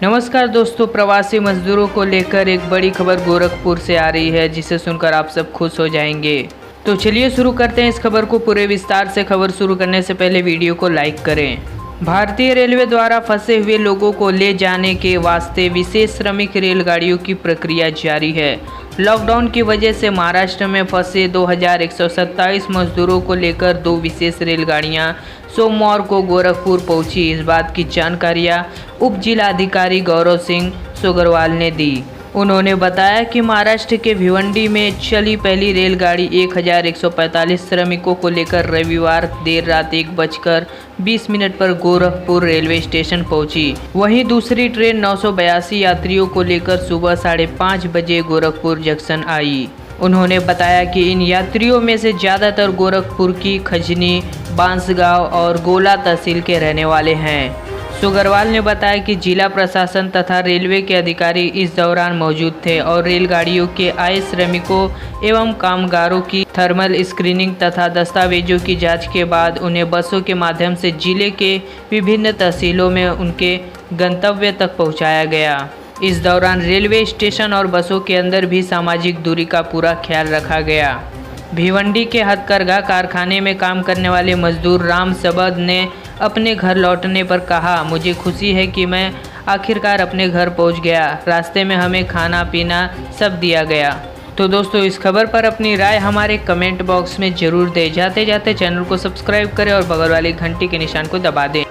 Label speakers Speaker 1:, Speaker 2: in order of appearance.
Speaker 1: नमस्कार दोस्तों, प्रवासी मजदूरों को लेकर एक बड़ी खबर गोरखपुर से आ रही है, जिसे सुनकर आप सब खुश हो जाएंगे। तो चलिए शुरू करते हैं इस खबर को पूरे विस्तार से। खबर शुरू करने से पहले वीडियो को लाइक करें। भारतीय रेलवे द्वारा फंसे हुए लोगों को ले जाने के वास्ते विशेष श्रमिक रेलगाड़ियों की प्रक्रिया जारी है। लॉकडाउन की वजह से महाराष्ट्र में फंसे 2127 मजदूरों को लेकर 2 विशेष रेलगाड़ियां सोमवार को गोरखपुर पहुंची। इस बात की जानकारियां उप जिलाधिकारी गौरव सिंह सोगरवाल ने दी। उन्होंने बताया कि महाराष्ट्र के भिवंडी में चली पहली रेलगाड़ी 1145 श्रमिकों को लेकर रविवार देर रात 1:20 पर गोरखपुर रेलवे स्टेशन पहुंची। वहीं दूसरी ट्रेन 982 यात्रियों को लेकर सुबह 5:30 बजे गोरखपुर जंक्शन आई। उन्होंने बताया कि इन यात्रियों में से ज़्यादातर गोरखपुर की खजनी, बांसगांव और गोला तहसील के रहने वाले हैं। सोगरवाल ने बताया कि जिला प्रशासन तथा रेलवे के अधिकारी इस दौरान मौजूद थे और रेलगाड़ियों के आए श्रमिकों एवं कामगारों की थर्मल स्क्रीनिंग तथा दस्तावेजों की जांच के बाद उन्हें बसों के माध्यम से जिले के विभिन्न तहसीलों में उनके गंतव्य तक पहुंचाया गया। इस दौरान रेलवे स्टेशन और बसों के अंदर भी सामाजिक दूरी का पूरा ख्याल रखा गया। भिवंडी के हथकरघा कारखाने में काम करने वाले मजदूर राम सबद ने अपने घर लौटने पर कहा, मुझे खुशी है कि मैं आखिरकार अपने घर पहुंच गया। रास्ते में हमें खाना पीना सब दिया गया। तो दोस्तों, इस खबर पर अपनी राय हमारे कमेंट बॉक्स में ज़रूर दें। जाते जाते चैनल को सब्सक्राइब करें और बगल वाली घंटी के निशान को दबा दें।